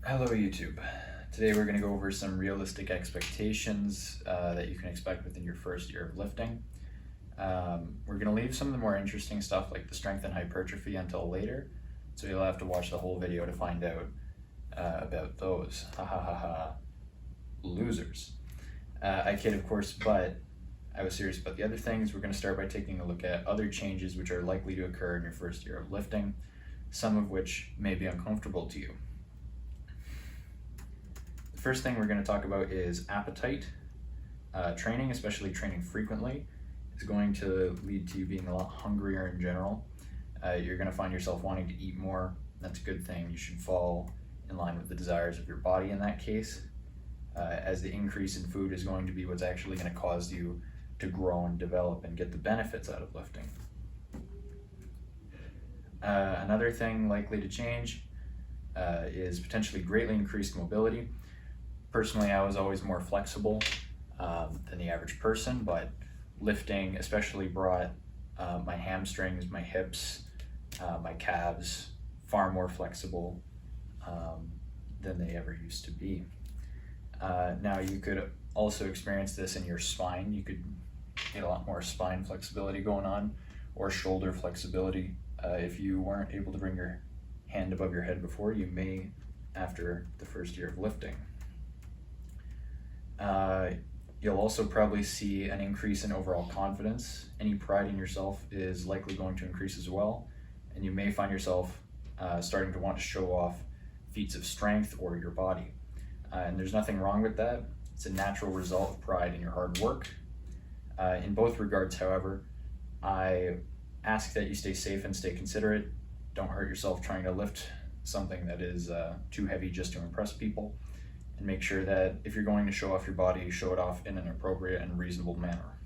Hello YouTube. Today we're going to go over some realistic expectations that you can expect within your first year of lifting. We're going to leave some of the more interesting stuff like the strength and hypertrophy until later, so you'll have to watch the whole video to find out about those. Ha ha ha ha. Losers. I kid, of course, but I was serious about the other things. We're going to start by taking a look at other changes which are likely to occur in your first year of lifting, some of which may be uncomfortable to you. The first thing we're going to talk about is appetite. Training, especially training frequently, is going to lead to you being a lot hungrier in general. You're going to find yourself wanting to eat more. That's a good thing. You should fall in line with the desires of your body in that case, as the increase in food is going to be what's actually going to cause you to grow and develop and get the benefits out of lifting. Another thing likely to change is potentially greatly increased mobility. Personally, I was always more flexible than the average person, but lifting especially brought my hamstrings, my hips, my calves far more flexible than they ever used to be. Now you could also experience this in your spine. You could get a lot more spine flexibility going on, or shoulder flexibility. If you weren't able to bring your hand above your head before, you may after the first year of lifting. You'll also probably see an increase in overall confidence. Any pride in yourself is likely going to increase as well, and you may find yourself starting to want to show off feats of strength or your body. And there's nothing wrong with that. It's a natural result of pride in your hard work. In both regards, however, I ask that you stay safe and stay considerate. Don't hurt yourself trying to lift something that is too heavy just to impress people. And make sure that if you're going to show off your body, show it off in an appropriate and reasonable manner.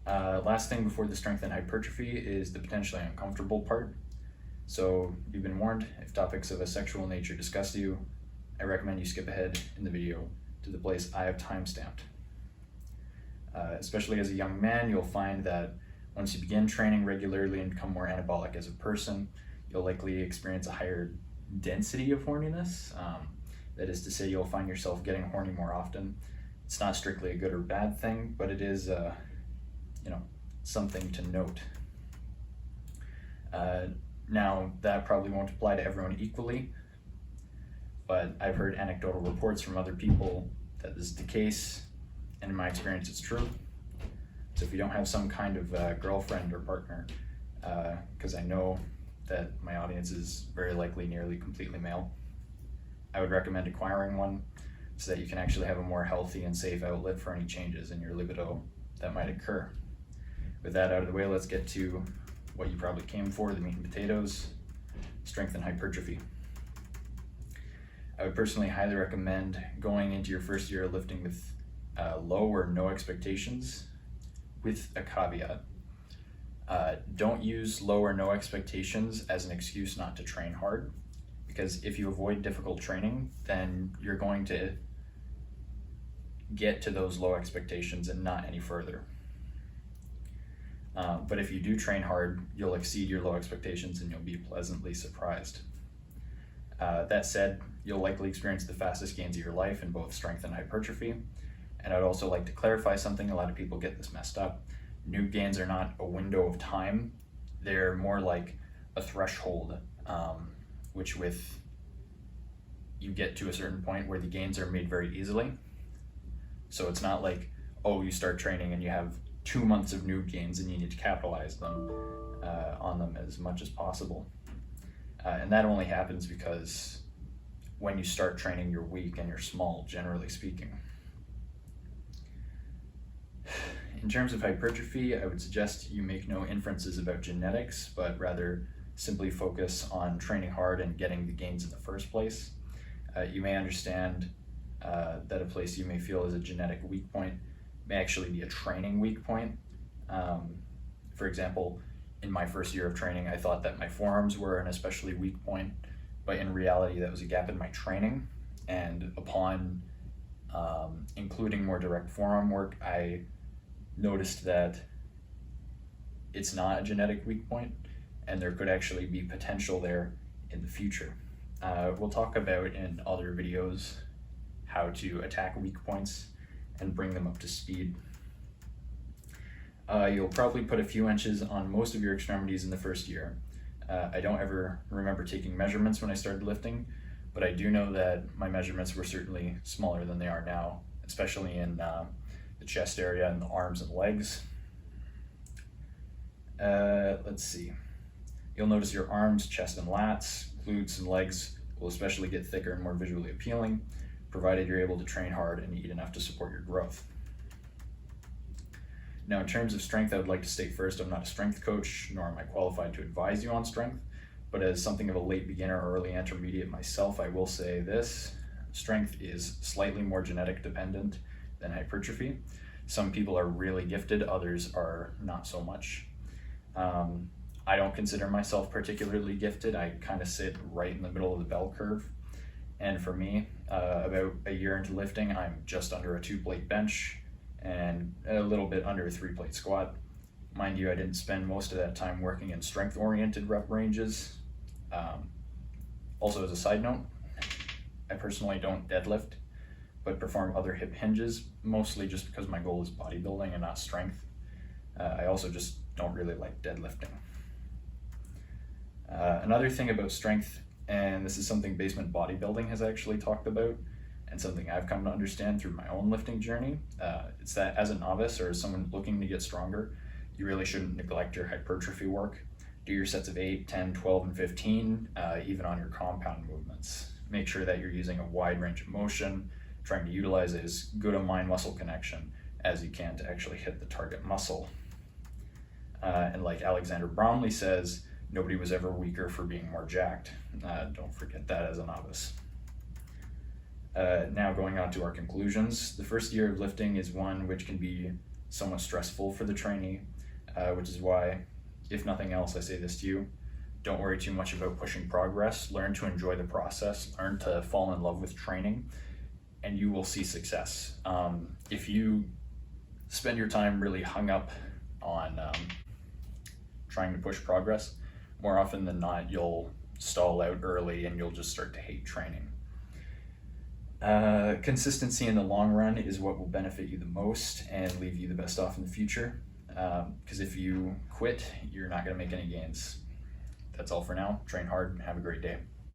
Last thing before the strength and hypertrophy is the potentially uncomfortable part. So you've been warned, if topics of a sexual nature disgust you, I recommend you skip ahead in the video to the place I have timestamped. Especially as a young man, you'll find that once you begin training regularly and become more anabolic as a person, you'll likely experience a higher density of horniness. That is to say, you'll find yourself getting horny more often. It's not strictly a good or bad thing, but it is, something to note. Now, that probably won't apply to everyone equally, but I've heard anecdotal reports from other people that this is the case, and in my experience, it's true. So if you don't have some kind of girlfriend or partner, because I know that my audience is very likely nearly completely male, I would recommend acquiring one so that you can actually have a more healthy and safe outlet for any changes in your libido that might occur. With that out of the way, let's get to what you probably came for, the meat and potatoes, strength and hypertrophy. I would personally highly recommend going into your first year of lifting with low or no expectations, with a caveat. Don't use low or no expectations as an excuse not to train hard. Because if you avoid difficult training, then you're going to get to those low expectations and not any further. But if you do train hard, you'll exceed your low expectations and you'll be pleasantly surprised. That said, you'll likely experience the fastest gains of your life in both strength and hypertrophy. And I'd also like to clarify something. A lot of people get this messed up. New gains are not a window of time. They're more like a threshold, which with you get to a certain point where the gains are made very easily. So it's not like, oh, you start training and you have 2 months of new gains and you need to capitalize on them as much as possible. And that only happens because when you start training, you're weak and you're small, generally speaking. In terms of hypertrophy, I would suggest you make no inferences about genetics, but rather simply focus on training hard and getting the gains in the first place. You may understand that a place you may feel is a genetic weak point may actually be a training weak point. For example, in my first year of training, I thought that my forearms were an especially weak point, but in reality, that was a gap in my training. And upon including more direct forearm work, I noticed that it's not a genetic weak point, and there could actually be potential there in the future. We'll talk about in other videos how to attack weak points and bring them up to speed. You'll probably put a few inches on most of your extremities in the first year. I don't ever remember taking measurements when I started lifting, but I do know that my measurements were certainly smaller than they are now, especially in the chest area and the arms and legs. Let's see. You'll notice your arms, chest, and lats, glutes, and legs will especially get thicker and more visually appealing, provided you're able to train hard and eat enough to support your growth. Now, in terms of strength, I would like to state first, I'm not a strength coach, nor am I qualified to advise you on strength, but as something of a late beginner or early intermediate myself, I will say this: strength is slightly more genetic dependent than hypertrophy. Some people are really gifted, others are not so much. I don't consider myself particularly gifted. I kind of sit right in the middle of the bell curve. And for me, about a year into lifting, I'm just under a 2-plate bench and a little bit under a 3-plate squat. Mind you, I didn't spend most of that time working in strength-oriented rep ranges. Also, as a side note, I personally don't deadlift, but perform other hip hinges, mostly just because my goal is bodybuilding and not strength. I also just don't really like deadlifting. Another thing about strength, and this is something basement bodybuilding has actually talked about, and something I've come to understand through my own lifting journey, it's that as a novice or as someone looking to get stronger, you really shouldn't neglect your hypertrophy work. Do your sets of 8, 10, 12, and 15, even on your compound movements. Make sure that you're using a wide range of motion, trying to utilize as good a mind-muscle connection as you can to actually hit the target muscle. And like Alexander Brownlee says, nobody was ever weaker for being more jacked. Don't forget that as a novice. Now going on to our conclusions. The first year of lifting is one which can be somewhat stressful for the trainee, which is why, if nothing else, I say this to you: don't worry too much about pushing progress. Learn to enjoy the process, learn to fall in love with training, and you will see success. If you spend your time really hung up on trying to push progress, more often than not, you'll stall out early and you'll just start to hate training. Consistency in the long run is what will benefit you the most and leave you the best off in the future. Because if you quit, you're not going to make any gains. That's all for now. Train hard and have a great day.